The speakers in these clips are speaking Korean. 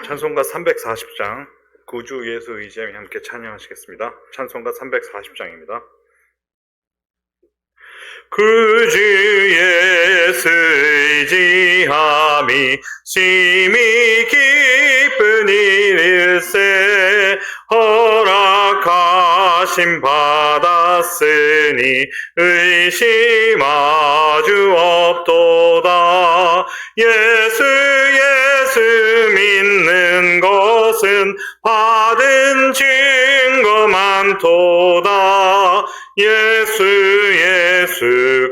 찬송가 340장 구주 예수 의지하며 함께 찬양하시겠습니다. 찬송가 340장입니다. 구주 예수 의지함이 심히 기쁜 일일세 허락하심 받았으니 의심 아주 없도다. 예수 믿는 것은 받은 증거 많도다. 예수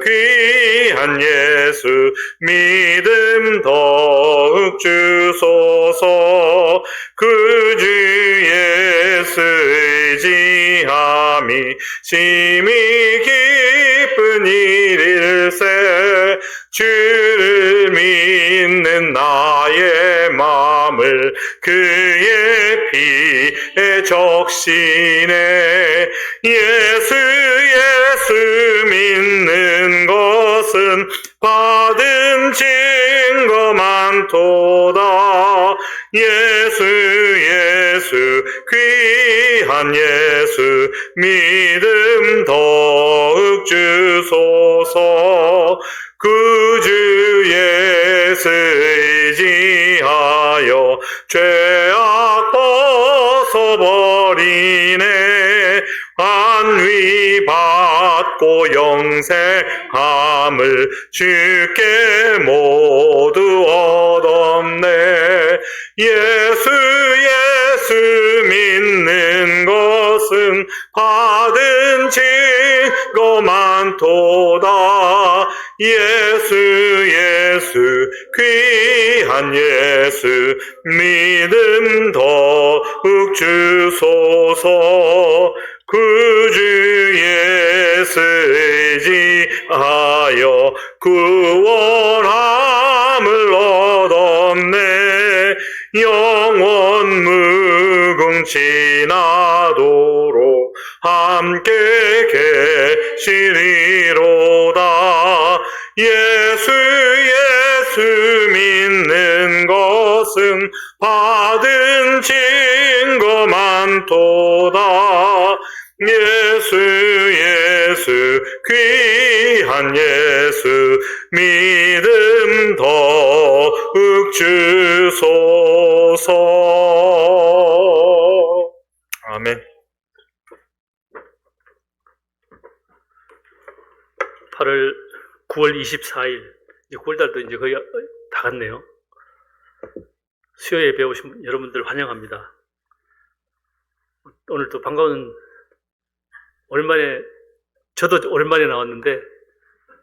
귀한 예수 믿음 더욱 주소서. 구주 예수 의지함이 심히 기쁜 일일세 주를 믿는 나의 마음을 그의 피에 적시네. 예수 믿는 것은 받은 증거 많도다. 예수 귀한 예수 믿음 더욱 주소서. 구주 예수 의지하여 죄악 벗어버리네. 안위 받고 영생함을 주께 모두 얻었네. 예수 믿는 것은 받은 증거 많도다. 예수 귀한 예수 믿음 더욱 주소서. 구주 예수 의지하여 구원함을 얻었네. 영원 무궁지나도록 함께 계시리로다. 예수 믿는 것은 받은 증거 많도다. 예수 귀한 예수 믿음 더욱 주소서. 아멘. 9월 24일, 이제 9월달도 이제 거의 다 갔네요. 수요 예배 오신 여러분들 환영합니다. 오늘 또 반가운, 저도 오랜만에 나왔는데,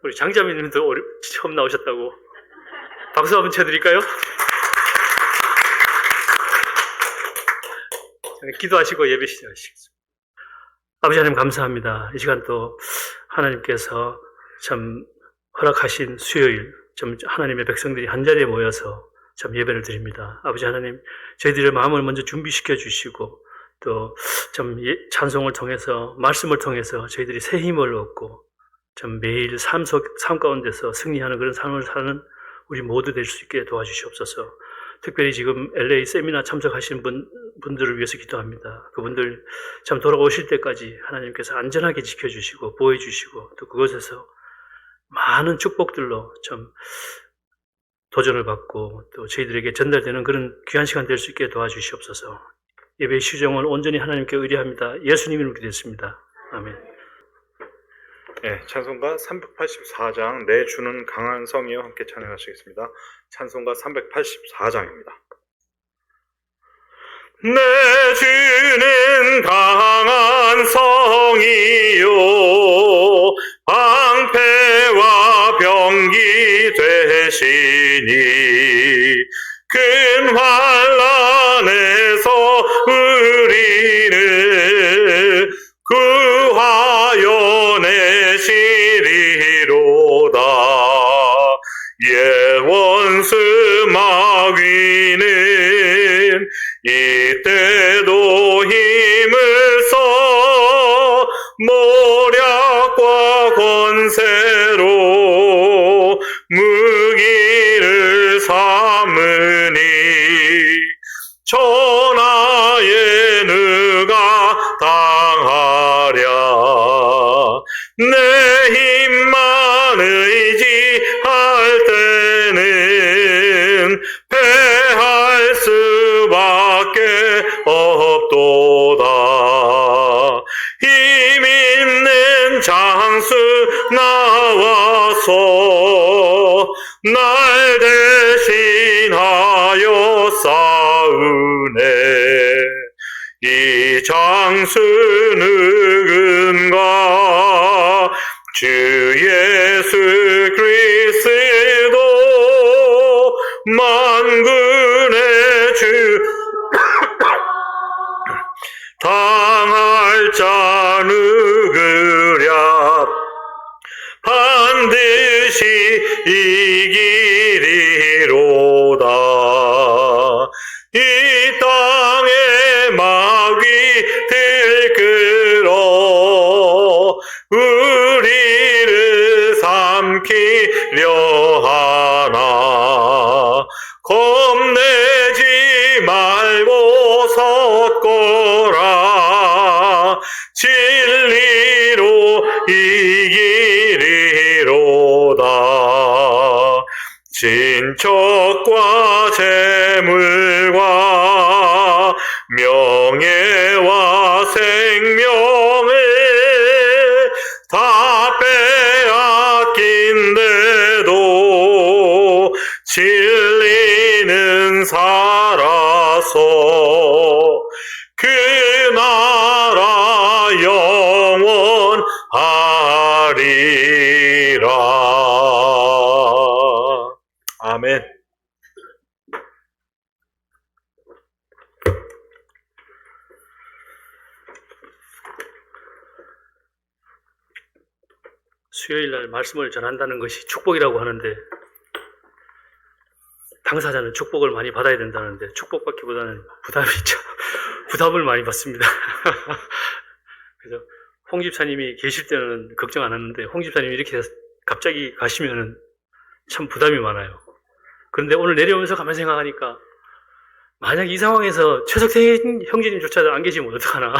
우리 장자매님도 처음 나오셨다고. 박수 한번 쳐드릴까요? 기도하시고 예배 시작하시겠습니다. 아버지 하나님 감사합니다. 이 시간 또 하나님께서 참 허락하신 수요일, 참 하나님의 백성들이 한자리에 모여서 참 예배를 드립니다. 아버지 하나님, 저희들의 마음을 먼저 준비시켜 주시고 또 참 찬송을 통해서, 말씀을 통해서 저희들이 새 힘을 얻고 참 매일 삶 가운데서 승리하는 그런 삶을 사는 우리 모두 될 수 있게 도와주시옵소서. 특별히 지금 LA 세미나 참석하신 분들을 위해서 기도합니다. 그분들 참 돌아오실 때까지 하나님께서 안전하게 지켜주시고 보호해주시고 또 그곳에서 많은 축복들로 참 도전을 받고 또 저희들에게 전달되는 그런 귀한 시간 될 수 있게 도와주시옵소서. 예배의 시정을 온전히 하나님께 의뢰합니다. 예수님을 기도했습니다. 아멘. 네, 찬송가 384장 내 주는 강한 성이여 함께 찬양하시겠습니다. 찬송가 384장입니다. 내 주는 강한 성이요 방패와 병기 되시니 큰 환난에서 우리를 구하여 내시리로다. 예원수 마귀는 이때도 힘을 써 모략과 권세로 무기를 삼으니 와서 날 대신하여 싸우네. 이 장수 누군가? 주 예수 그리스도 만군의 주. 당할 자 누구랴? 반드시 이기리로다. 이 땅에 마귀 들끓어 우리를 삼키려 하나. 겁내지 말고 섰거라. 진리로 이기리로다. 친척과 재물과 명예와 생명을 다 빼앗긴데도 진리는 살아서 그 나라 영원하리라. 아멘. 수요일 날 말씀을 전한다는 것이 축복이라고 하는데, 당사자는 축복을 많이 받아야 된다는데 축복받기보다는 부담이죠. 부담을 많이 받습니다. 그래서 홍 집사님이 계실 때는 걱정 안 했는데 홍 집사님이 이렇게 갑자기 가시면은 참 부담이 많아요. 그런데 오늘 내려오면서 가만히 생각하니까 만약 이 상황에서 최석태 형제님조차도 안 계시면 어떡하나.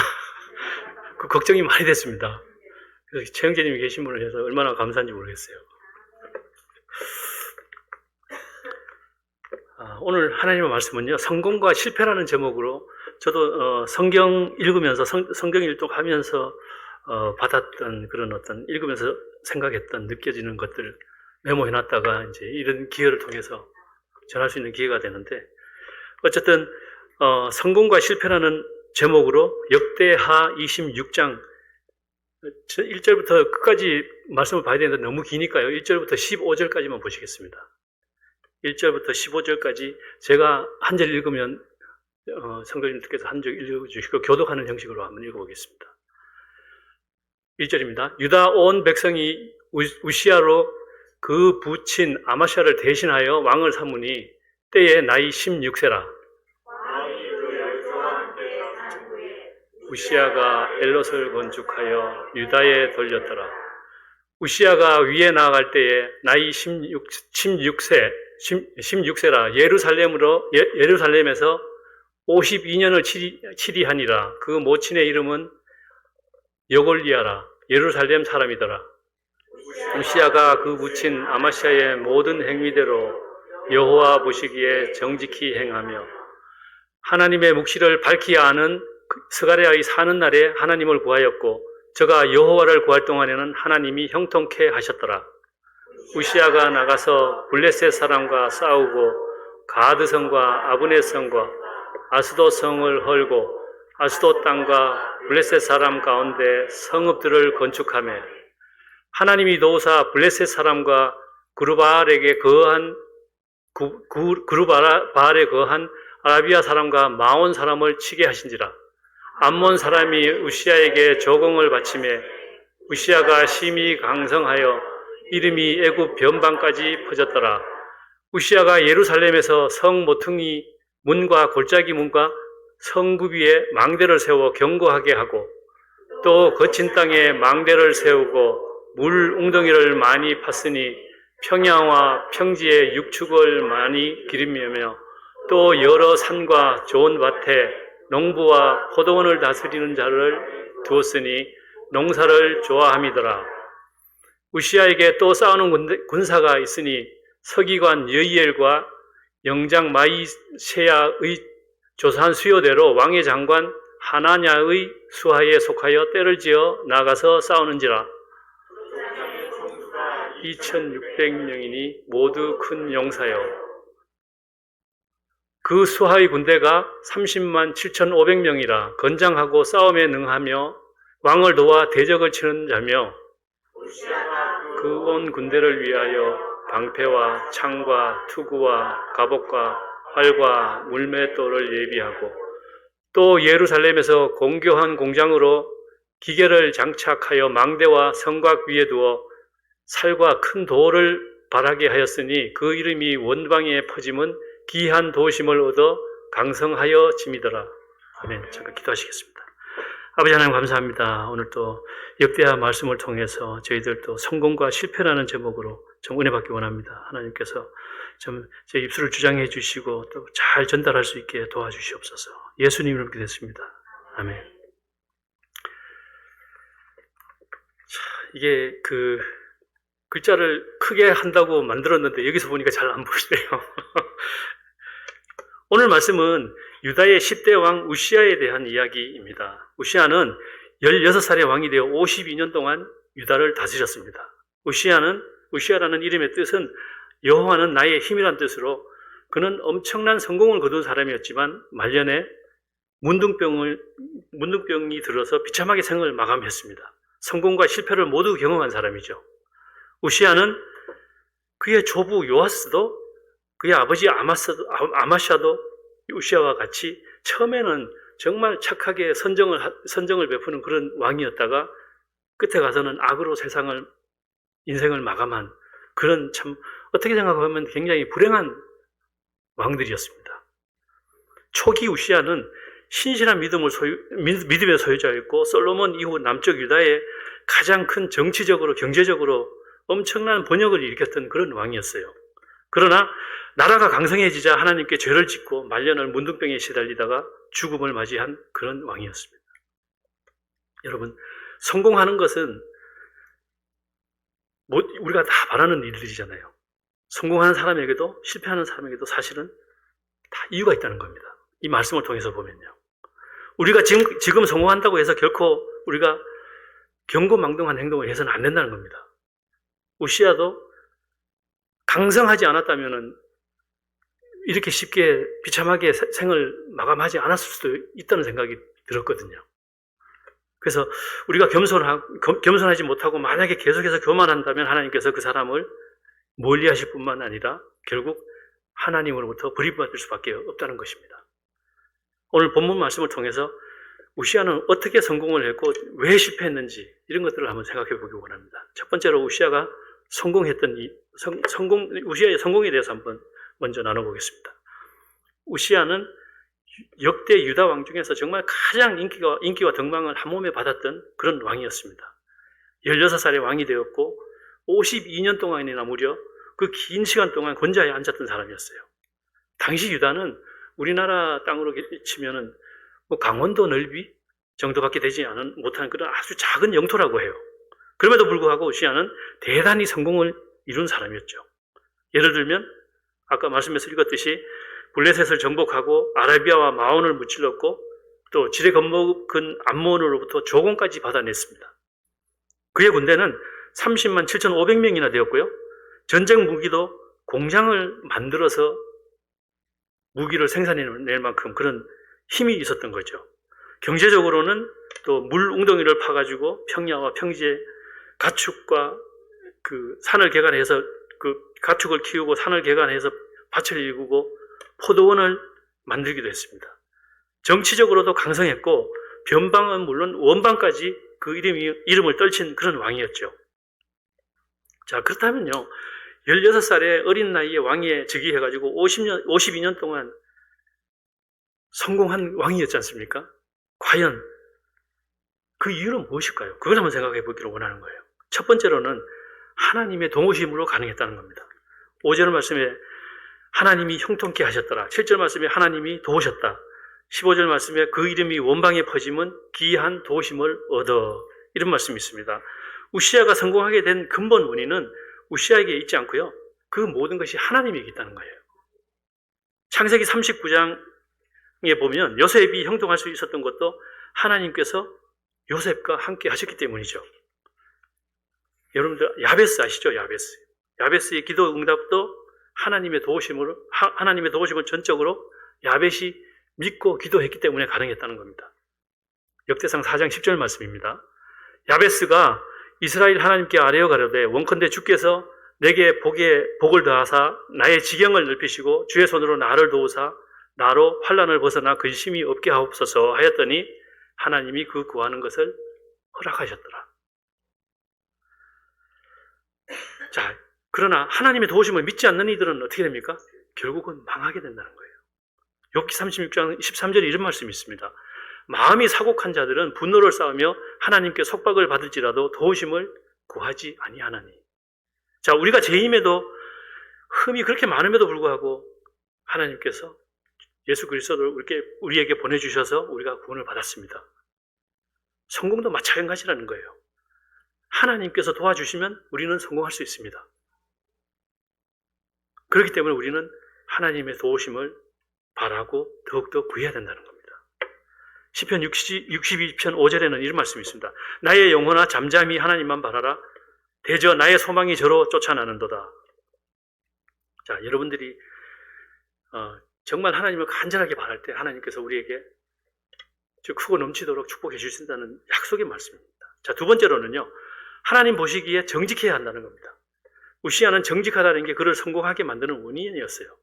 그 걱정이 많이 됐습니다. 그래서 최 형제님이 계신 분을 해서 얼마나 감사한지 모르겠어요. 오늘 하나님의 말씀은요, 성공과 실패라는 제목으로 저도 성경 읽으면서 성경 일독하면서 받았던 그런 어떤 읽으면서 생각했던 느껴지는 것들 메모해놨다가 이제 이런 기회를 통해서 전할 수 있는 기회가 되는데, 어쨌든 성공과 실패라는 제목으로 역대하 26장 1절부터 끝까지 말씀을 봐야 되는데 너무 기니까요. 1절부터 15절까지만 보시겠습니다. 1절부터 15절까지 제가 한 절 읽으면 성도님들께서 한 절 읽어주시고 교독하는 형식으로 한번 읽어보겠습니다. 1절입니다. 유다 온 백성이 우시야로 그 부친 아마시아를 대신하여 왕을 삼으니 때에 나이 16세라. 우시야가 엘롯을 건축하여 유다에 돌렸더라. 우시야가 위에 나아갈 때에 나이 16세라 예루살렘에서 52년을 치리하니라. 그 모친의 이름은 여골리아라. 예루살렘 사람이더라. 우시야가 그 무친 아마시아의 모든 행위대로 여호와 보시기에 정직히 행하며 하나님의 묵시를 밝히 아는 스가랴의 사는 날에 하나님을 구하였고 저가 여호와를 구할 동안에는 하나님이 형통케 하셨더라. 우시야가 나가서 블레셋 사람과 싸우고 가드성과 아브네 성과 아스도 성을 헐고 아스도 땅과 블레셋 사람 가운데 성읍들을 건축하며 하나님이 도우사 블레셋 사람과 그루바알에 거한 아라비아 사람과 마온 사람을 치게 하신지라. 암몬 사람이 우시야에게 조공을 바치매 우시야가 심히 강성하여 이름이 애굽 변방까지 퍼졌더라. 우시야가 예루살렘에서 성 모퉁이 문과 골짜기 문과 성굽 위에 망대를 세워 견고하게 하고 또 거친 땅에 망대를 세우고 물 웅덩이를 많이 팠으니 평야와 평지에 육축을 많이 기르며 또 여러 산과 좋은 밭에 농부와 포도원을 다스리는 자를 두었으니 농사를 좋아함이더라. 우시야에게 또 싸우는 군사가 있으니 서기관 여이엘과 영장 마이세야의 조사한 수요대로 왕의 장관 하나냐의 수하에 속하여 때를 지어 나가서 싸우는지라. 2600명이니 모두 큰 용사여. 그 수하의 군대가 30만 7,500명이라 건장하고 싸움에 능하며 왕을 도와 대적을 치는 자며 그 온 군대를 위하여 방패와 창과 투구와 갑옷과 활과 물맷돌을 예비하고 또 예루살렘에서 공교한 공장으로 기계를 장착하여 망대와 성곽 위에 두어 살과 큰 돌을 발하게 하였으니 그 이름이 원방에 퍼짐은 기한 도심을 얻어 강성하여 짐이더라. 아멘. 잠깐 기도하시겠습니다. 아버지 하나님 감사합니다. 오늘 또 역대하 말씀을 통해서 저희들 또 성공과 실패라는 제목으로 좀 은혜 받기 원합니다. 하나님께서 좀 제 입술을 주장해 주시고 또 잘 전달할 수 있게 도와주시옵소서. 예수님 이름으로 기도했습니다. 아멘. 자, 이게 그 글자를 크게 한다고 만들었는데 여기서 보니까 잘 안 보이네요. 오늘 말씀은 유다의 10대 왕 우시아에 대한 이야기입니다. 우시아는 16살의 왕이 되어 52년 동안 유다를 다스렸습니다. 우시아라는 이름의 뜻은 여호와는 나의 힘이란 뜻으로 그는 엄청난 성공을 거둔 사람이었지만 말년에 문둥병이 들어서 비참하게 생을 마감했습니다. 성공과 실패를 모두 경험한 사람이죠. 우시아는 그의 조부 요아스도 그의 아버지 아마샤도 우시아와 같이 처음에는 정말 착하게 선정을 베푸는 그런 왕이었다가 끝에 가서는 악으로 인생을 마감한 그런 참 어떻게 생각하면 굉장히 불행한 왕들이었습니다. 초기 우시아는 신실한 믿음의 소유자였고 솔로몬 이후 남쪽 유다의 가장 큰 정치적으로 경제적으로 엄청난 번영을 일으켰던 그런 왕이었어요. 그러나 나라가 강성해지자 하나님께 죄를 짓고 말년을 문둥병에 시달리다가 죽음을 맞이한 그런 왕이었습니다. 여러분, 성공하는 것은 우리가 다 바라는 일들이잖아요. 성공하는 사람에게도 실패하는 사람에게도 사실은 다 이유가 있다는 겁니다. 이 말씀을 통해서 보면요. 우리가 지금 성공한다고 해서 결코 우리가 경고망동한 행동을 해서는 안 된다는 겁니다. 우시아도 강성하지 않았다면 이렇게 쉽게 비참하게 생을 마감하지 않았을 수도 있다는 생각이 들었거든요. 그래서 우리가 겸손하지 못하고 만약에 계속해서 교만한다면 하나님께서 그 사람을 멀리하실 뿐만 아니라 결국 하나님으로부터 버림받을 수밖에 없다는 것입니다. 오늘 본문 말씀을 통해서 우시아는 어떻게 성공을 했고 왜 실패했는지 이런 것들을 한번 생각해 보기 원합니다. 첫 번째로 우시아가 우시아의 성공에 대해서 한번 먼저 나눠보겠습니다. 우시아는 역대 유다 왕 중에서 정말 가장 인기와 덕망을 한 몸에 받았던 그런 왕이었습니다. 16살의 왕이 되었고 52년 동안이나 무려 그 긴 시간 동안 권좌에 앉았던 사람이었어요. 당시 유다는 우리나라 땅으로 치면은 강원도 넓이 정도밖에 되지 못하는 그런 아주 작은 영토라고 해요. 그럼에도 불구하고 우시아는 대단히 성공을 이룬 사람이었죠. 예를 들면 아까 말씀에서 읽었듯이 블레셋을 정복하고 아라비아와 마온을 무찔렀고 또 지레 겁먹은 암몬으로부터 조공까지 받아냈습니다. 그의 군대는 30만 7,500명이나 되었고요. 전쟁 무기도 공장을 만들어서 무기를 생산해낼 만큼 그런 힘이 있었던 거죠. 경제적으로는 또 물 웅덩이를 파가지고 평야와 평지에 가축과 그 산을 개간해서 그 가축을 키우고 산을 개간해서 밭을 일구고 포도원을 만들기도 했습니다. 정치적으로도 강성했고 변방은 물론 원방까지 그 이름을 떨친 그런 왕이었죠. 자, 그렇다면요. 16살의 어린 나이에 왕위에 즉위해가지고 52년 동안 성공한 왕이었지 않습니까? 과연 그 이유는 무엇일까요? 그걸 한번 생각해 보기를 원하는 거예요. 첫 번째로는 하나님의 도우심으로 가능했다는 겁니다. 5절 말씀에 하나님이 형통케 하셨더라. 7절 말씀에 하나님이 도우셨다. 15절 말씀에 그 이름이 원방에 퍼짐은 기이한 도우심을 얻어. 이런 말씀이 있습니다. 우시아가 성공하게 된 근본 원인은 우시아에게 있지 않고요. 그 모든 것이 하나님에게 있다는 거예요. 창세기 39장에 보면 요셉이 형통할 수 있었던 것도 하나님께서 요셉과 함께 하셨기 때문이죠. 여러분들 야베스 아시죠? 야베스. 야베스의 기도 응답도 하나님의 도우심을 전적으로 야벳이 믿고 기도했기 때문에 가능했다는 겁니다. 역대상 4장 10절 말씀입니다. 야베스가 이스라엘 하나님께 아뢰어 가로되 원컨대 주께서 내게 복을 더하사 나의 지경을 넓히시고 주의 손으로 나를 도우사 나로 환난을 벗어나 근심이 없게 하옵소서 하였더니 하나님이 그 구하는 것을 허락하셨더라. 자, 그러나 하나님의 도우심을 믿지 않는 이들은 어떻게 됩니까? 결국은 망하게 된다는 거예요. 욥기 36장 23절에 이런 말씀이 있습니다. 마음이 사곡한 자들은 분노를 쌓으며 하나님께 속박을 받을지라도 도우심을 구하지 아니하나니. 자, 우리가 죄임에도 흠이 그렇게 많음에도 불구하고 하나님께서 예수 그리스도를 우리에게 보내주셔서 우리가 구원을 받았습니다. 성공도 마찬가지라는 거예요. 하나님께서 도와주시면 우리는 성공할 수 있습니다. 그렇기 때문에 우리는 하나님의 도우심을 바라고 더욱더 구해야 된다는 겁니다. 시편 62편 5절에는 이런 말씀이 있습니다. 나의 영혼아 잠잠히 하나님만 바라라. 대저 나의 소망이 저로 쫓아나는도다. 자, 여러분들이 정말 하나님을 간절하게 바랄 때 하나님께서 우리에게 크고 넘치도록 축복해 주신다는 약속의 말씀입니다. 자, 두 번째로는요. 하나님 보시기에 정직해야 한다는 겁니다. 우시아는 정직하다는 게 그를 성공하게 만드는 원인이었어요.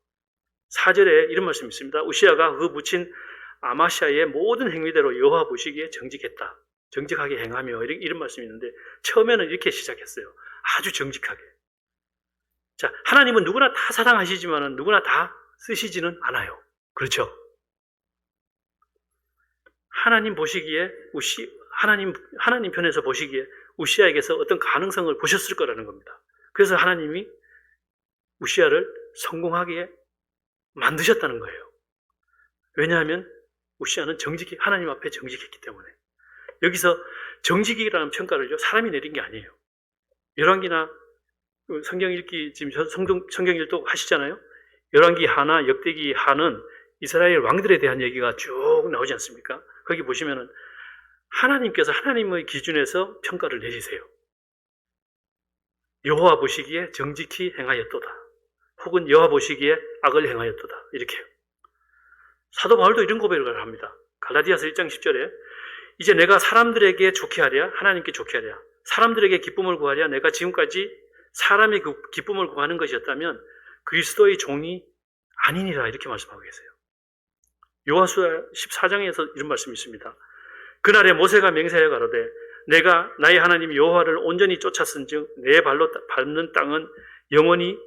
4절에 이런 말씀이 있습니다. 우시아가 그 묻힌 아마시아의 모든 행위대로 여호와 보시기에 정직했다. 정직하게 행하며 이런 말씀이 있는데 처음에는 이렇게 시작했어요. 아주 정직하게. 자, 하나님은 누구나 다 사랑하시지만 누구나 다 쓰시지는 않아요. 그렇죠? 하나님 보시기에 하나님 편에서 보시기에 우시아에게서 어떤 가능성을 보셨을 거라는 겁니다. 그래서 하나님이 우시아를 성공하게 만드셨다는 거예요. 왜냐하면 우시아는 하나님 앞에 정직했기 때문에. 여기서 정직이라는 평가를요, 사람이 내린 게 아니에요. 열왕기나 성경 읽기, 지금 성경 일독 하시잖아요? 열왕기 하나, 역대기 하는 이스라엘 왕들에 대한 얘기가 쭉 나오지 않습니까? 거기 보시면은 하나님께서 하나님의 기준에서 평가를 내리세요. 여호와 보시기에 정직히 행하였도다. 혹은 여호와 보시기에 악을 행하였도다. 이렇게요. 사도 바울도 이런 고백을 합니다. 갈라디아서 1장 10절에 이제 내가 사람들에게 좋게 하랴 하나님께 좋게 하랴 사람들에게 기쁨을 구하랴 내가 지금까지 사람의 그 기쁨을 구하는 것이었다면 그리스도의 종이 아니니라 이렇게 말씀하고 계세요. 요한수아 14장에서 이런 말씀이 있습니다. 그날에 모세가 맹세하여 가로되 내가 나의 하나님 여호와를 온전히 쫓았은즉 내 발로 밟는 땅은 영원히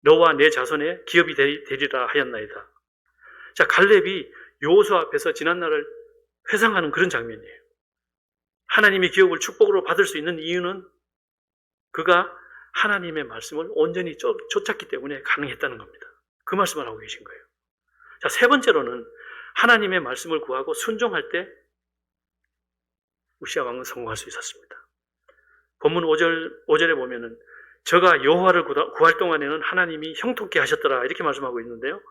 너와 내 자손의 기업이 되리라 하였나이다. 자, 갈렙이 여호수아 앞에서 지난날을 회상하는 그런 장면이에요. 하나님의 기업을 축복으로 받을 수 있는 이유는 그가 하나님의 말씀을 온전히 쫓았기 때문에 가능했다는 겁니다. 그 말씀을 하고 계신 거예요. 자, 세 번째로는 하나님의 말씀을 구하고 순종할 때 우시아 왕은 성공할 수 있었습니다. 본문 5절에 보면은 저가 여호와를 구할 동안에는 하나님이 형통케 하셨더라 이렇게 말씀하고 있는데요.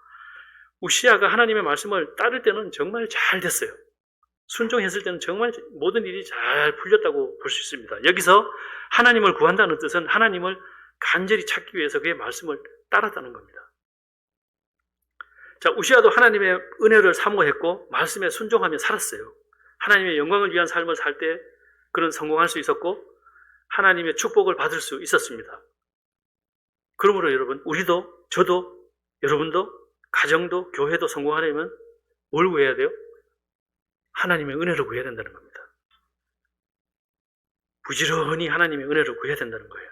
우시아가 하나님의 말씀을 따를 때는 정말 잘 됐어요. 순종했을 때는 정말 모든 일이 잘 풀렸다고 볼 수 있습니다. 여기서 하나님을 구한다는 뜻은 하나님을 간절히 찾기 위해서 그의 말씀을 따랐다는 겁니다. 자, 우시아도 하나님의 은혜를 사모했고 말씀에 순종하며 살았어요. 하나님의 영광을 위한 삶을 살 때 그는 성공할 수 있었고 하나님의 축복을 받을 수 있었습니다. 그러므로 여러분, 우리도, 저도, 여러분도, 가정도, 교회도 성공하려면 뭘 구해야 돼요? 하나님의 은혜를 구해야 된다는 겁니다. 부지런히 하나님의 은혜를 구해야 된다는 거예요.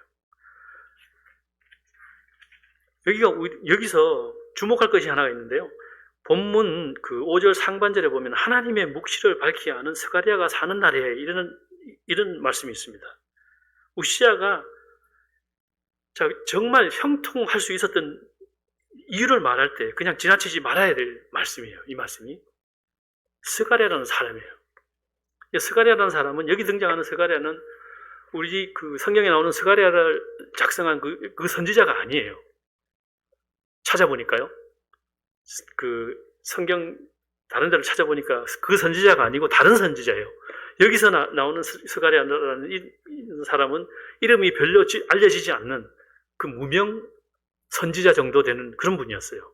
여기서 주목할 것이 하나가 있는데요. 본문 그 5절 상반절에 보면 하나님의 묵시를 밝히게 하는 스가랴가 사는 날에 이런 말씀이 있습니다. 우시아가 정말 형통할 수 있었던 이유를 말할 때 그냥 지나치지 말아야 될 말씀이에요. 이 말씀이 스가랴라는 사람이에요. 스가랴라는 사람은 여기 등장하는 스가랴는 우리 그 성경에 나오는 스가랴를 작성한 그 선지자가 아니에요. 찾아보니까요. 그 성경 다른 데를 찾아보니까 그 선지자가 아니고 다른 선지자예요. 여기서 나오는 스가랴라는 이 사람은 이름이 별로 알려지지 않는 그 무명 선지자 정도 되는 그런 분이었어요.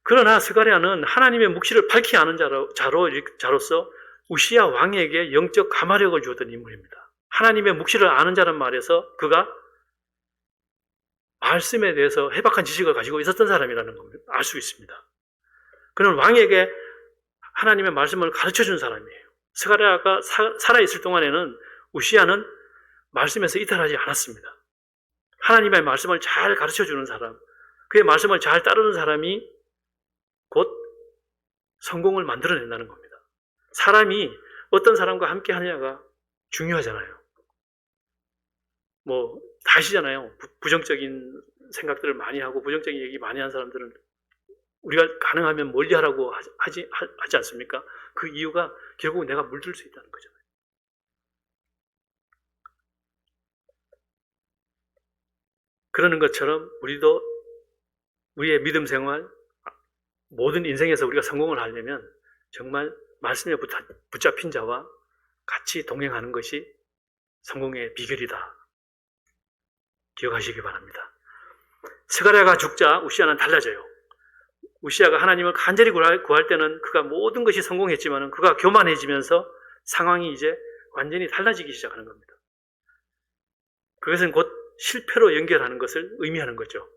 그러나 스가랴는 하나님의 묵시를 밝히 아는 자로서 우시야 왕에게 영적 감화력을 주었던 인물입니다. 하나님의 묵시를 아는 자란 말에서 그가 말씀에 대해서 해박한 지식을 가지고 있었던 사람이라는 걸 알 수 있습니다. 그는 왕에게 하나님의 말씀을 가르쳐준 사람이에요. 스가랴가 살아있을 동안에는 우시야는 말씀에서 이탈하지 않았습니다. 하나님의 말씀을 잘 가르쳐주는 사람, 그의 말씀을 잘 따르는 사람이 곧 성공을 만들어낸다는 겁니다. 사람이 어떤 사람과 함께 하느냐가 중요하잖아요. 다 아시잖아요. 부정적인 생각들을 많이 하고 부정적인 얘기 많이 하는 사람들은 우리가 가능하면 멀리 하라고 하지 않습니까? 그 이유가 결국 내가 물들 수 있다는 거잖아요. 그러는 것처럼 우리도 우리의 믿음 생활, 모든 인생에서 우리가 성공을 하려면 정말 말씀에 붙잡힌 자와 같이 동행하는 것이 성공의 비결이다. 기억하시기 바랍니다. 스가랴가 죽자 우시야는 달라져요. 우시야가 하나님을 간절히 구할 때는 그가 모든 것이 성공했지만 그가 교만해지면서 상황이 이제 완전히 달라지기 시작하는 겁니다. 그것은 곧 실패로 연결하는 것을 의미하는 거죠.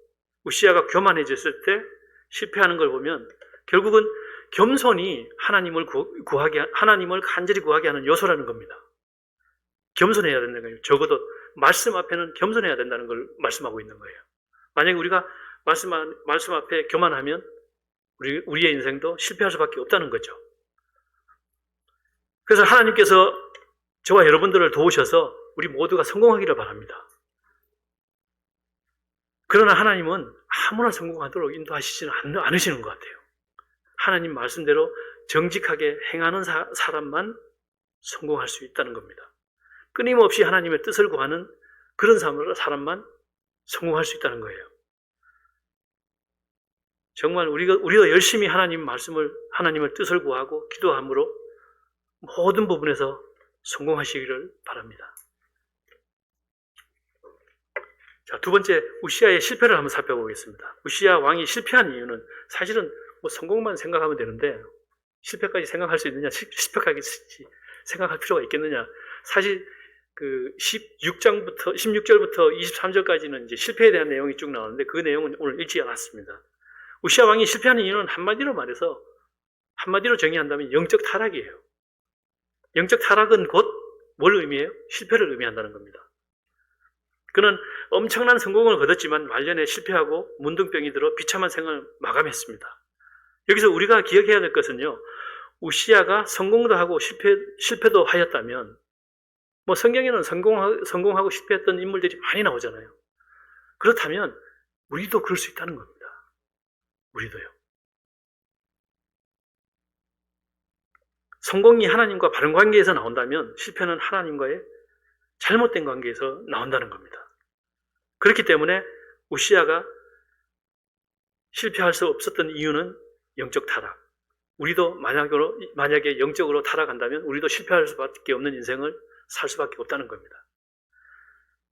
우시야가 교만해졌을 때 실패하는 걸 보면 결국은 겸손이 하나님을 간절히 구하게 하는 요소라는 겁니다. 겸손해야 된다는 거예요. 적어도 말씀 앞에는 겸손해야 된다는 걸 말씀하고 있는 거예요. 만약에 우리가 말씀 앞에 교만하면 우리의 인생도 실패할 수밖에 없다는 거죠. 그래서 하나님께서 저와 여러분들을 도우셔서 우리 모두가 성공하기를 바랍니다. 그러나 하나님은 아무나 성공하도록 인도하시지는 않으시는 것 같아요. 하나님 말씀대로 정직하게 행하는 사람만 성공할 수 있다는 겁니다. 끊임없이 하나님의 뜻을 구하는 그런 사람만 성공할 수 있다는 거예요. 정말 우리가 열심히 하나님의 뜻을 구하고 기도함으로 모든 부분에서 성공하시기를 바랍니다. 자, 두 번째, 우시야의 실패를 한번 살펴보겠습니다. 우시야 왕이 실패한 이유는 사실은 성공만 생각하면 되는데 실패까지 생각할 수 있느냐, 실패까지 생각할 필요가 있겠느냐. 사실 그 16절부터 23절까지는 이제 실패에 대한 내용이 쭉 나오는데 그 내용은 오늘 읽지 않았습니다. 우시야 왕이 실패하는 이유는 한마디로 정의한다면 영적 타락이에요. 영적 타락은 곧 뭘 의미해요? 실패를 의미한다는 겁니다. 그는 엄청난 성공을 거뒀지만 말년에 실패하고 문둥병이 들어 비참한 생을 마감했습니다. 여기서 우리가 기억해야 될 것은요, 우시야가 성공도 하고 실패도 하였다면 성경에는 성공하고 실패했던 인물들이 많이 나오잖아요. 그렇다면 우리도 그럴 수 있다는 겁니다. 우리도요. 성공이 하나님과 바른 관계에서 나온다면 실패는 하나님과의 잘못된 관계에서 나온다는 겁니다. 그렇기 때문에 우시야가 실패할 수 없었던 이유는 영적 타락. 우리도 만약에 영적으로 타락한다면 우리도 실패할 수밖에 없는 인생을 살 수밖에 없다는 겁니다.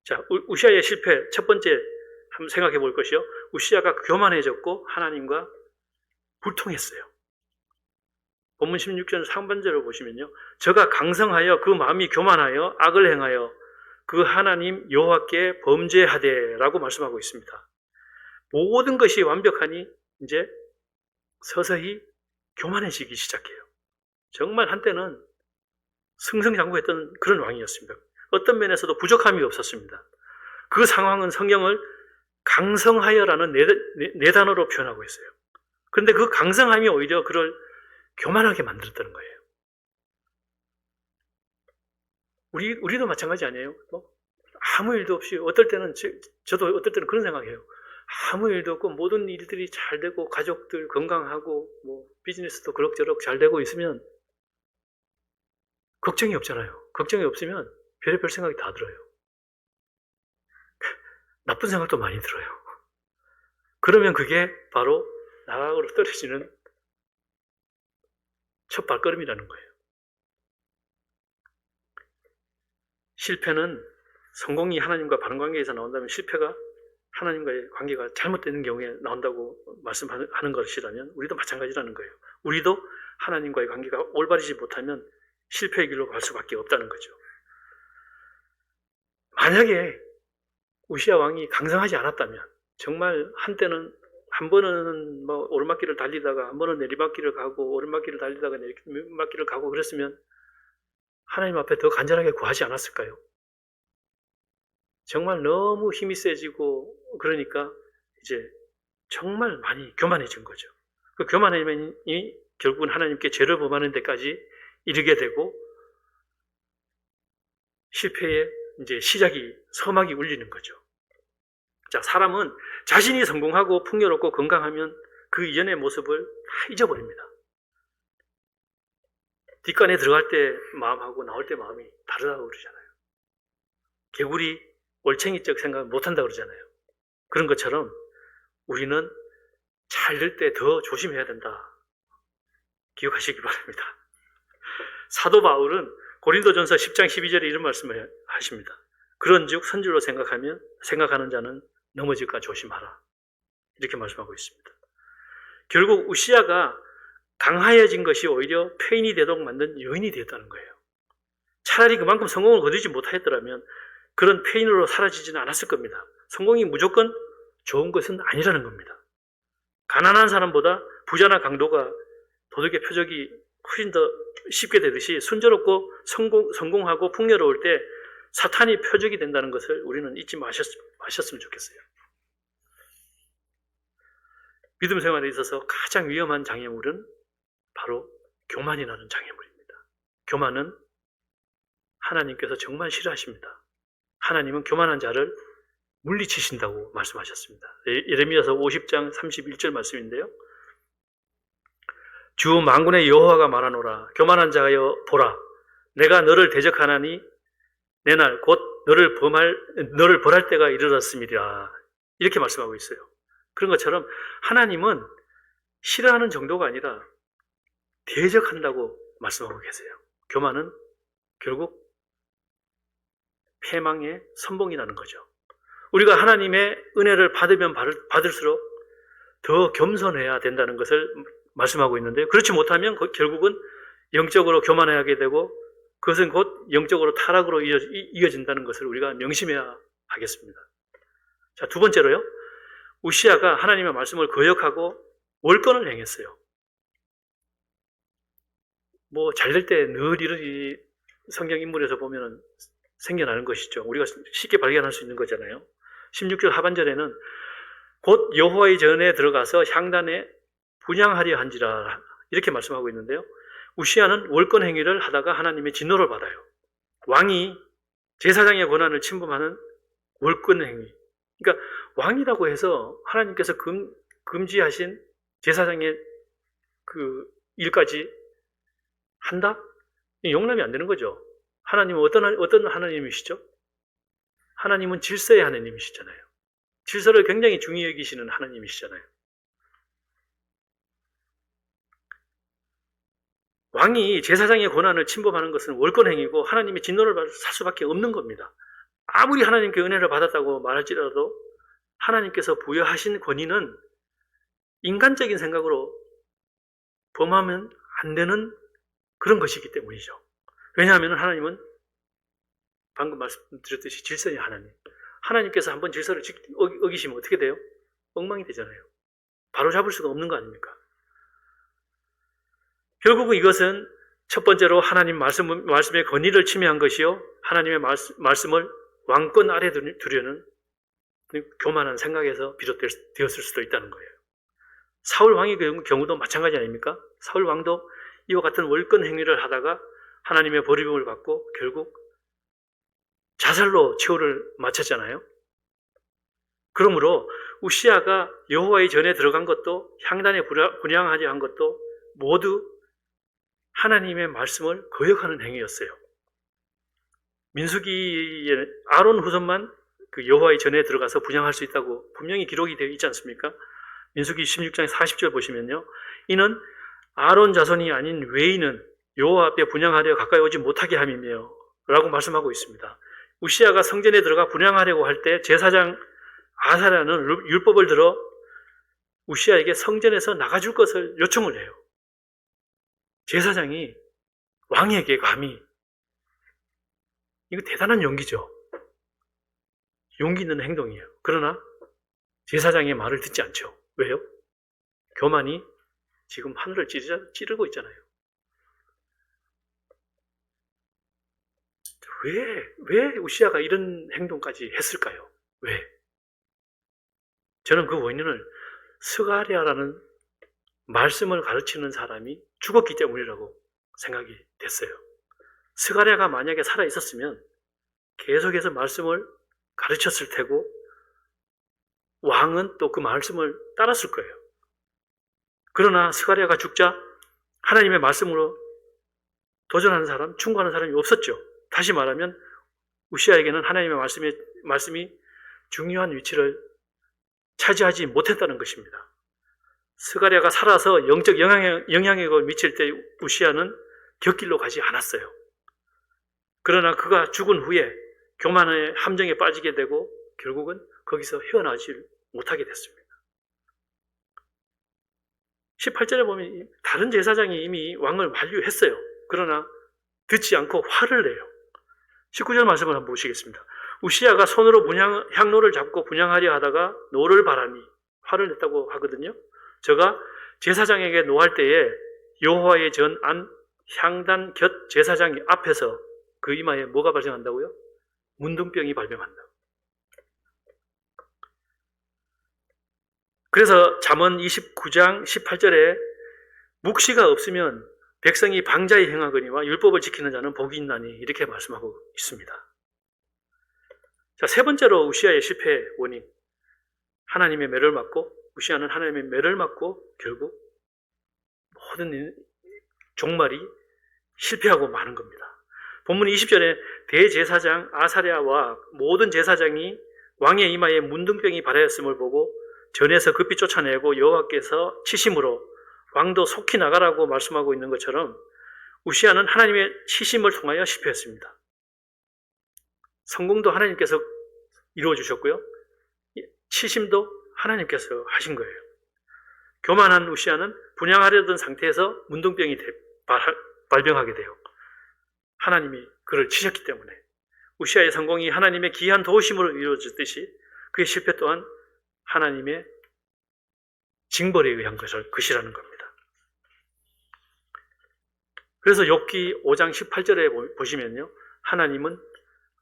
자, 우시야의 실패 첫 번째 한번 생각해 볼 것이요. 우시야가 교만해졌고 하나님과 불통했어요. 본문 16절 상반절을 보시면요. 저가 강성하여 그 마음이 교만하여 악을 행하여 그 하나님 여호와께 범죄하되라고 말씀하고 있습니다. 모든 것이 완벽하니 이제 서서히 교만해지기 시작해요. 정말 한때는 승승장구했던 그런 왕이었습니다. 어떤 면에서도 부족함이 없었습니다. 그 상황은 성경을 강성하여라는 네 단어로 표현하고 있어요. 그런데 그 강성함이 오히려 그를 교만하게 만들었다는 거예요. 우리도 마찬가지 아니에요? 아무 일도 없이 어떨 때는 저도 어떨 때는 그런 생각해요. 아무 일도 없고 모든 일들이 잘 되고 가족들 건강하고 비즈니스도 그럭저럭 잘 되고 있으면 걱정이 없잖아요. 걱정이 없으면 별의별 생각이 다 들어요. 나쁜 생각도 많이 들어요. 그러면 그게 바로 나락으로 떨어지는 첫 발걸음이라는 거예요. 실패는 성공이 하나님과 바른 관계에서 나온다면 실패가 하나님과의 관계가 잘못되는 경우에 나온다고 말씀하는 것이라면 우리도 마찬가지라는 거예요. 우리도 하나님과의 관계가 올바르지 못하면 실패의 길로 갈 수밖에 없다는 거죠. 만약에 우시야 왕이 강성하지 않았다면 정말 한때는 한 번은 뭐 오르막길을 달리다가 한 번은 내리막길을 가고 오르막길을 달리다가 내리막길을 가고 그랬으면 하나님 앞에 더 간절하게 구하지 않았을까요? 정말 너무 힘이 세지고 그러니까 이제 정말 많이 교만해진 거죠. 그 교만함이 결국은 하나님께 죄를 범하는 데까지 이르게 되고 실패의 이제 서막이 울리는 거죠. 자, 사람은 자신이 성공하고 풍요롭고 건강하면 그 이전의 모습을 다 잊어버립니다. 뒷간에 들어갈 때 마음하고 나올 때 마음이 다르다고 그러잖아요. 개구리 올챙이적 생각을 못한다고 그러잖아요. 그런 것처럼 우리는 잘 될 때 더 조심해야 된다. 기억하시기 바랍니다. 사도 바울은 고린도전서 10장 12절에 이런 말씀을 하십니다. 그런즉 선줄로 생각하는 자는 넘어질까 조심하라. 이렇게 말씀하고 있습니다. 결국 우시야가 강하여진 것이 오히려 폐인이 되도록 만든 요인이 되었다는 거예요. 차라리 그만큼 성공을 거두지 못하였더라면 그런 폐인으로 사라지지는 않았을 겁니다. 성공이 무조건 좋은 것은 아니라는 겁니다. 가난한 사람보다 부자나 강도가 도덕의 표적이 훨씬 더 쉽게 되듯이 순조롭고 성공하고 풍요로울 때 사탄이 표적이 된다는 것을 우리는 잊지 마셨으면 좋겠어요. 믿음 생활에 있어서 가장 위험한 장애물은 바로 교만이라는 장애물입니다. 교만은 하나님께서 정말 싫어하십니다. 하나님은 교만한 자를 물리치신다고 말씀하셨습니다. 예레미야서 50장 31절 말씀인데요. 주 만군의 여호와가 말하노라. 교만한 자여 보라. 내가 너를 대적하나니 내 날 곧 너를 벌할 때가 이르렀음이라. 이렇게 말씀하고 있어요. 그런 것처럼 하나님은 싫어하는 정도가 아니라 대적한다고 말씀하고 계세요. 교만은 결국 패망의 선봉이라는 거죠. 우리가 하나님의 은혜를 받으면 받을수록 더 겸손해야 된다는 것을 말씀하고 있는데요. 그렇지 못하면 결국은 영적으로 교만하게 되고 그것은 곧 영적으로 타락으로 이어진다는 것을 우리가 명심해야 하겠습니다. 자, 두 번째로요. 우시야가 하나님의 말씀을 거역하고 월권을 행했어요. 뭐 잘 될 때 늘 이런 성경 인물에서 보면 생겨나는 것이죠. 우리가 쉽게 발견할 수 있는 거잖아요. 16절 하반절에는 곧 여호와의 전에 들어가서 향단에 분향하려 한지라 이렇게 말씀하고 있는데요. 우시야는 월권 행위를 하다가 하나님의 진노를 받아요. 왕이 제사장의 권한을 침범하는 월권 행위. 그러니까 왕이라고 해서 하나님께서 금지하신 제사장의 그 일까지 한다? 용납이 안 되는 거죠. 하나님은 어떤 하나님이시죠? 하나님은 질서의 하나님이시잖아요. 질서를 굉장히 중히 여기시는 하나님이시잖아요. 왕이 제사장의 권한을 침범하는 것은 월권행위고 하나님의 진노를 살 수밖에 없는 겁니다. 아무리 하나님께 은혜를 받았다고 말할지라도 하나님께서 부여하신 권위는 인간적인 생각으로 범하면 안 되는 그런 것이기 때문이죠. 왜냐하면 하나님은 방금 말씀드렸듯이 질서의 하나님. 하나님께서 한번 질서를 어기시면 어떻게 돼요? 엉망이 되잖아요. 바로 잡을 수가 없는 거 아닙니까? 결국은 이것은 첫 번째로 하나님 말씀의 권위를 침해한 것이요. 하나님의 말씀을 왕권 아래 두려는 교만한 생각에서 비롯되었을 수도 있다는 거예요. 사울 왕의 경우도 마찬가지 아닙니까? 사울 왕도 이와 같은 월권 행위를 하다가 하나님의 버림을 받고 결국 자살로 최후를 마쳤잖아요. 그러므로 우시야가 여호와의 전에 들어간 것도 향단에 분향하려 한 것도 모두 하나님의 말씀을 거역하는 행위였어요. 민수기에 아론 후손만 그 여호와의 전에 들어가서 분향할 수 있다고 분명히 기록이 되어 있지 않습니까? 민수기 16장 40절 보시면요. 이는 아론 자손이 아닌 외인은 여호와 앞에 분향하려 가까이 오지 못하게 함이며 라고 말씀하고 있습니다. 우시아가 성전에 들어가 분향하려고 할 때 제사장 아사랴는 율법을 들어 우시아에게 성전에서 나가줄 것을 요청을 해요. 제사장이 왕에게 감히, 이거 대단한 용기죠. 용기 있는 행동이에요. 그러나 제사장의 말을 듣지 않죠. 왜요? 교만이 지금 하늘을 찌르고 있잖아요. 왜 우시아가 이런 행동까지 했을까요? 왜? 저는 그 원인을 스가랴라는 말씀을 가르치는 사람이 죽었기 때문이라고 생각이 됐어요. 스가랴가 만약에 살아 있었으면 계속해서 말씀을 가르쳤을 테고 왕은 또 그 말씀을 따랐을 거예요. 그러나 스가랴가 죽자 하나님의 말씀으로 도전하는 사람, 충고하는 사람이 없었죠. 다시 말하면 우시아에게는 하나님의 말씀이 중요한 위치를 차지하지 못했다는 것입니다. 스가랴가 살아서 영적 영향력을 미칠 때 우시아는 곁길로 가지 않았어요. 그러나 그가 죽은 후에 교만의 함정에 빠지게 되고 결국은 거기서 헤어나지 못하게 됐습니다. 18절에 보면 다른 제사장이 이미 왕을 만류했어요. 그러나 듣지 않고 화를 내요. 19절 말씀을 한번 보시겠습니다. 우시아가 손으로 향로를 잡고 분향하려 하다가 노를 바라니, 화를 냈다고 하거든요. 저가 제사장에게 노할 때에 여호와의 전 안 향단 곁 제사장 앞에서 그 이마에 뭐가 발생한다고요? 문둥병이 발병한다. 그래서 잠언 29장 18절에 묵시가 없으면 백성이 방자히 행하거니와 율법을 지키는 자는 복이 있나니 이렇게 말씀하고 있습니다. 자, 세 번째로 우시아의 실패 원인, 하나님의 매를 맞고, 우시아는 하나님의 매를 맞고 결국 모든 종말이 실패하고 마는 겁니다. 본문 20절에 대제사장 아사랴와 모든 제사장이 왕의 이마에 문둥병이 발하였음을 보고 전에서 급히 쫓아내고 여호와께서 치심으로 왕도 속히 나가라고 말씀하고 있는 것처럼 우시아는 하나님의 치심을 통하여 실패했습니다. 성공도 하나님께서 이루어주셨고요. 치심도 하나님께서 하신 거예요. 교만한 우시아는 분향하려던 상태에서 문둥병이 발병하게 돼요. 하나님이 그를 치셨기 때문에 우시아의 성공이 하나님의 기이한 도우심으로 이루어졌듯이 그의 실패 또한 하나님의 징벌에 의한 것이라는 겁니다. 그래서 욥기 5장 18절에 보시면요, 하나님은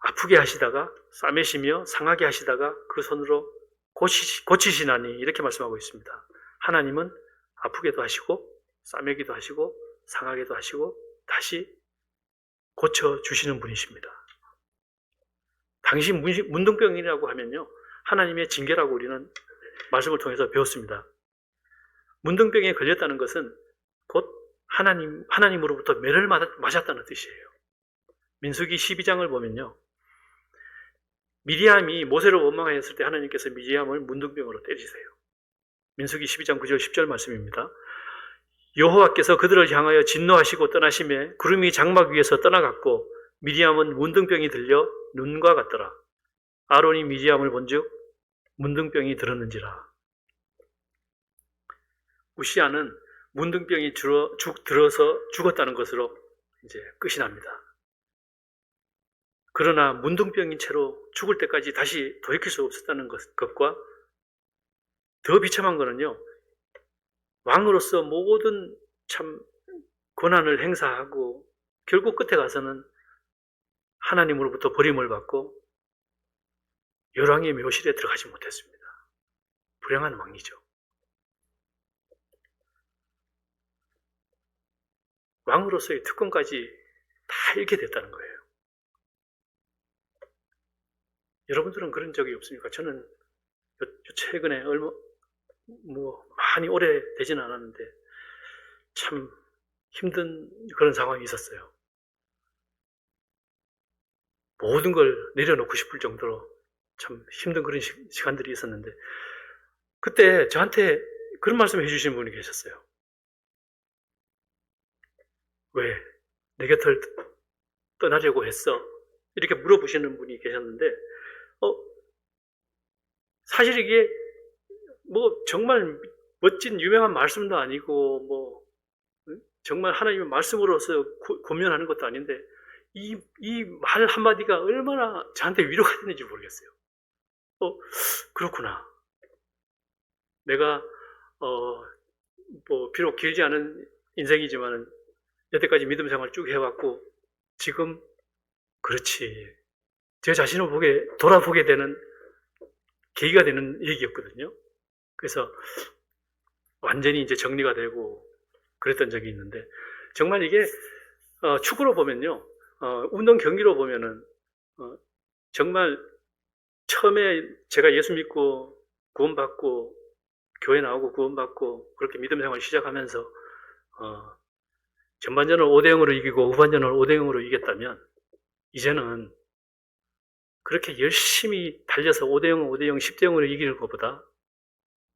아프게 하시다가 싸매시며 상하게 하시다가 그 손으로 고치시나니 이렇게 말씀하고 있습니다. 하나님은 아프게도 하시고 싸매기도 하시고 상하게도 하시고 다시 고쳐주시는 분이십니다. 당시 문둥병이라고 하면요, 하나님의 징계라고 우리는 말씀을 통해서 배웠습니다. 문둥병에 걸렸다는 것은 곧 하나님으로부터 매를 맞았다는 뜻이에요. 민수기 12장을 보면요, 미리암이 모세를 원망하였을 때 하나님께서 미리암을 문둥병으로 때리세요. 민수기 12장 9절 10절 말씀입니다. 여호와께서 그들을 향하여 진노하시고 떠나심에 구름이 장막 위에서 떠나갔고 미리암은 문둥병이 들려 눈과 같더라. 아론이 미리암을 본즉 문둥병이 들었는지라. 우시아는 문둥병이 들어서 죽었다는 것으로 이제 끝이 납니다. 그러나 문둥병인 채로 죽을 때까지 다시 돌이킬 수 없었다는 것과 더 비참한 것은요, 왕으로서 모든 참 권한을 행사하고 결국 끝에 가서는 하나님으로부터 버림을 받고 열왕의 묘실에 들어가지 못했습니다. 불행한 왕이죠. 왕으로서의 특권까지 다 잃게 됐다는 거예요. 여러분들은 그런 적이 없습니까? 저는 최근에 많이 오래되지는 않았는데 참 힘든 그런 상황이 있었어요. 모든 걸 내려놓고 싶을 정도로 참 힘든 그런 시간들이 있었는데 그때 저한테 그런 말씀을 해주신 분이 계셨어요. 왜? 내 곁을 떠나려고 했어? 이렇게 물어보시는 분이 계셨는데, 사실 이게 뭐 정말 멋진 유명한 말씀도 아니고 뭐 정말 하나님의 말씀으로서 고면하는 것도 아닌데 이 말 한마디가 얼마나 저한테 위로가 됐는지 모르겠어요. 그렇구나. 내가 뭐 비록 길지 않은 인생이지만은 여태까지 믿음 생활 쭉 해왔고 지금 그렇지 제 자신을 돌아보게 되는 계기가 되는 얘기였거든요. 그래서 완전히 이제 정리가 되고 그랬던 적이 있는데 정말 이게 축구로 보면요, 운동 경기로 보면은 정말 처음에 제가 예수 믿고 구원받고 교회 나오고 구원받고 그렇게 믿음 생활 시작하면서 전반전을 5대0으로 이기고 후반전을 5대0으로 이겼다면 이제는 그렇게 열심히 달려서 5대0, 5대0, 10대0으로 이기는 것보다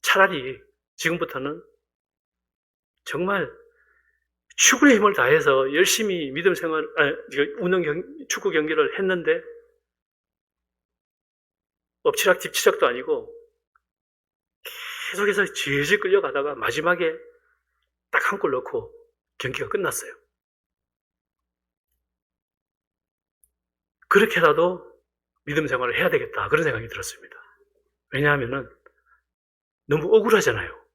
차라리 지금부터는 정말 축구의 힘을 다해서 열심히 믿음 생활, 축구 경기를 했는데 엎치락 뒤치락도 아니고 계속해서 질질 끌려가다가 마지막에 딱 한 골 넣고 경기가 끝났어요. 그렇게라도 믿음 생활을 해야 되겠다 그런 생각이 들었습니다. 왜냐하면은 너무 억울하잖아요.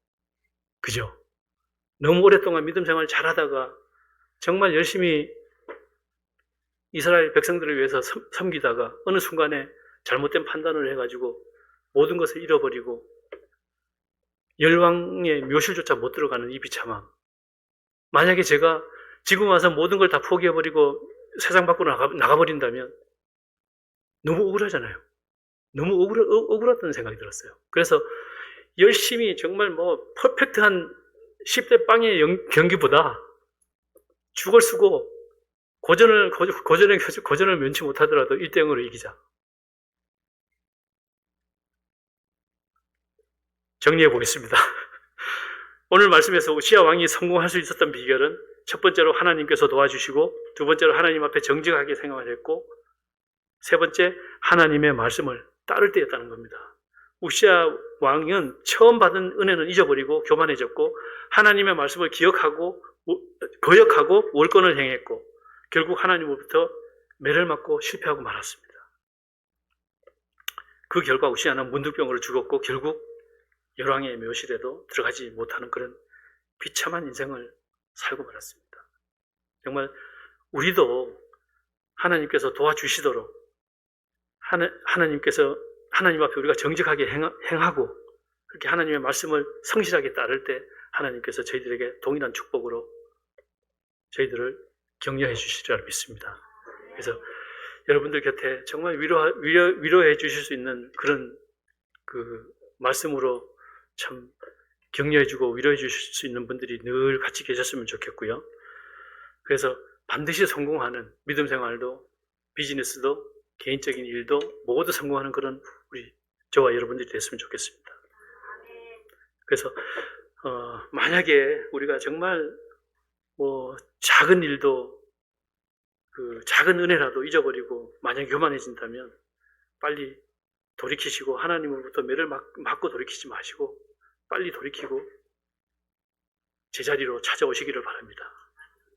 그죠? 너무 오랫동안 믿음 생활 잘하다가 정말 열심히 이스라엘 백성들을 위해서 섬기다가 어느 순간에 잘못된 판단을 해가지고 모든 것을 잃어버리고 열왕의 묘실조차 못 들어가는 이 비참함. 만약에 제가 지금 와서 모든 걸 다 포기해버리고 세상 밖으로 나가버린다면 너무 억울하잖아요. 너무 억울했다는 생각이 들었어요. 그래서 열심히 정말 뭐 퍼펙트한 10대 빵의 경기보다 죽을 쓰고 고전을 면치 못하더라도 1대0으로 이기자. 정리해 보겠습니다. 오늘 말씀에서 우시야 왕이 성공할 수 있었던 비결은 첫 번째로 하나님께서 도와주시고 두 번째로 하나님 앞에 정직하게 생각을 했고 세 번째 하나님의 말씀을 따를 때였다는 겁니다. 우시야 왕은 처음 받은 은혜는 잊어버리고 교만해졌고 하나님의 말씀을 거역하고 월권을 행했고 결국 하나님으로부터 매를 맞고 실패하고 말았습니다. 그 결과 우시야는 문둥병으로 죽었고 결국 열왕의 묘실에도 들어가지 못하는 그런 비참한 인생을 살고 말았습니다. 정말 우리도 하나님께서 도와주시도록 하나님 앞에 우리가 정직하게 행하고 그렇게 하나님의 말씀을 성실하게 따를 때 하나님께서 저희들에게 동일한 축복으로 저희들을 격려해 주시리라 믿습니다. 그래서 여러분들 곁에 정말 위로해 주실 수 있는 그런 그 말씀으로 참 격려해 주고 위로해 주실 수 있는 분들이 늘 같이 계셨으면 좋겠고요. 그래서 반드시 성공하는 믿음 생활도 비즈니스도 개인적인 일도 모두 성공하는 그런 저와 여러분들이 됐으면 좋겠습니다. 그래서 만약에 우리가 정말 뭐 작은 일도 그 작은 은혜라도 잊어버리고 만약 교만해진다면 빨리 돌이키시고 하나님으로부터 매를 맞고 돌이키지 마시고 빨리 돌이키고 제자리로 찾아오시기를 바랍니다.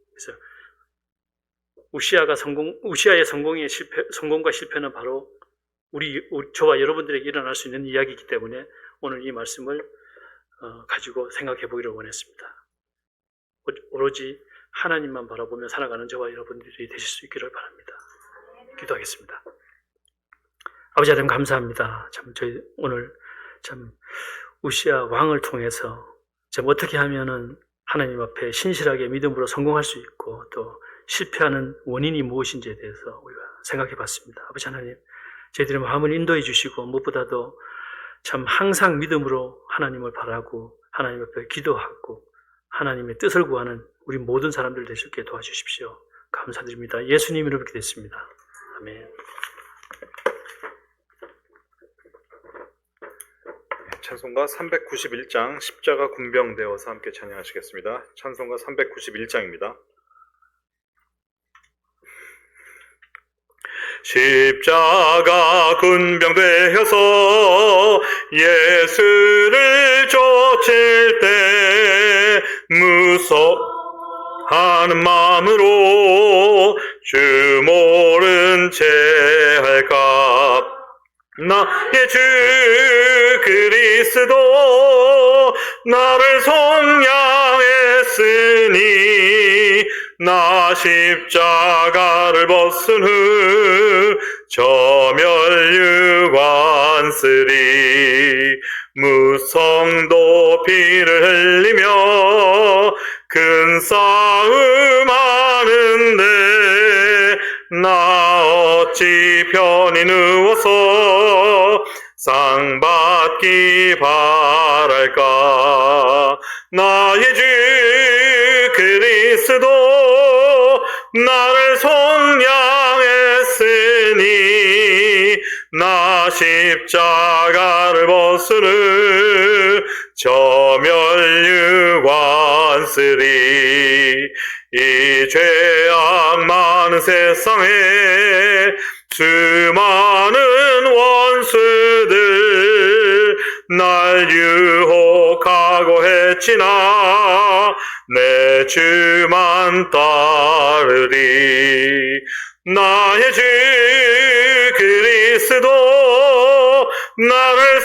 그래서 우시아의 성공과 실패는 바로 저와 여러분들에게 일어날 수 있는 이야기이기 때문에 오늘 이 말씀을 가지고 생각해 보기를 원했습니다. 오로지 하나님만 바라보며 살아가는 저와 여러분들이 되실 수 있기를 바랍니다. 기도하겠습니다. 아버지 하나님 감사합니다. 참 저희 오늘 참 우시아 왕을 통해서 참 어떻게 하면은 하나님 앞에 신실하게 믿음으로 성공할 수 있고 또 실패하는 원인이 무엇인지에 대해서 우리가 생각해 봤습니다. 아버지 하나님, 저희들의 마음을 인도해 주시고 무엇보다도 참 항상 믿음으로 하나님을 바라고 하나님 앞에 기도하고 하나님의 뜻을 구하는 우리 모든 사람들 될 수 있게 도와주십시오. 감사드립니다. 예수님 이름으로 기도했습니다. 아멘. 찬송가 391장 십자가 군병되어서 함께 찬양하시겠습니다. 찬송가 391장입니다. 십자가 군병되어서 예수를 쫓을 때 무서워하는 마음으로 주 모른 채 할까. 나의 주 그리스도 나를 속량했으니 나 십자가를 벗은 후 저멸유관 쓰리. 무성도 피를 흘리며 큰 싸움 하는데 나 어찌 편히 누워서 상 받기 바랄까. 나의 주 그리스도 나를 속량했으니 나 십자가를 벗으르 저멸유관 쓰리. 이 죄악 많은 세상에 수많은 원수들 날 유혹하고 했지나 내 주만 따르리. 나의 주 그리스도 나를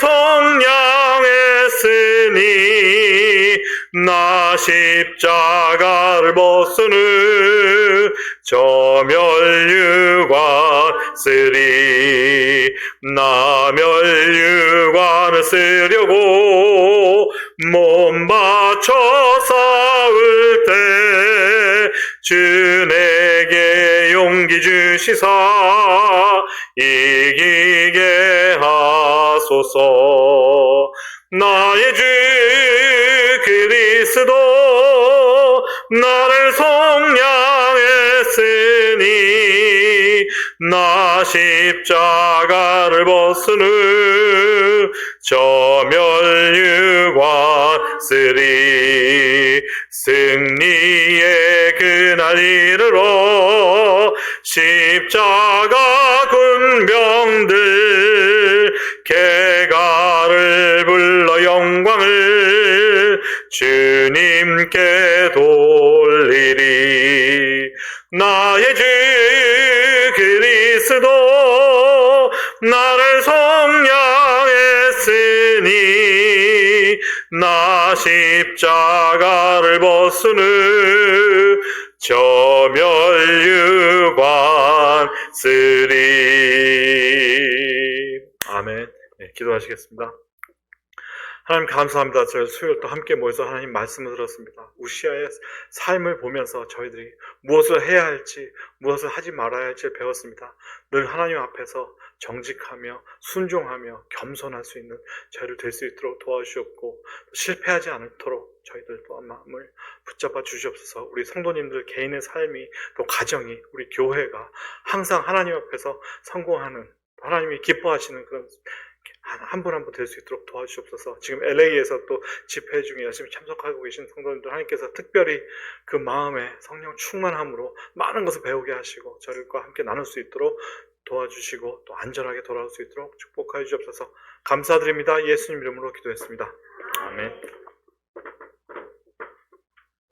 속량했으니 나 십자가를 벗은 후 저멸유관 쓰리. 나 멸유관을 쓰려고 몸 바쳐 싸울 때 주 내게 용기 주시사 이기게 하소서. 나의 주 그리스도 나를 속량했으니 나 십자가를 벗은 후 저멸유관 쓰리. 승리의 그날 이르러 십자가 군병들 개가를 불러 영광을 주님께 돌리리. 나의 주 그리스도 나를 속량했으니 나 십자가를 벗은 후 저멸유관 쓰리. 아멘. 네, 기도하시겠습니다. 하나님 감사합니다. 저희 수요일 또 함께 모여서 하나님 말씀을 들었습니다. 우시아의 삶을 보면서 저희들이 무엇을 해야 할지 무엇을 하지 말아야 할지 배웠습니다. 늘 하나님 앞에서 정직하며 순종하며 겸손할 수 있는 저희를 될 수 있도록 도와주셨고 실패하지 않도록 저희들 또 마음을 붙잡아 주시옵소서. 우리 성도님들 개인의 삶이 또 가정이 우리 교회가 항상 하나님 앞에서 성공하는 하나님이 기뻐하시는 그런 한 분 한 분 될 수 있도록 도와주시옵소서. 지금 LA에서 또 집회 중에 열심히 참석하고 계신 성도님들 하나님께서 특별히 그 마음에 성령 충만함으로 많은 것을 배우게 하시고 저희과 함께 나눌 수 있도록 도와주시고 또 안전하게 돌아올 수 있도록 축복하여 주시옵소서. 감사드립니다. 예수님 이름으로 기도했습니다. 아멘.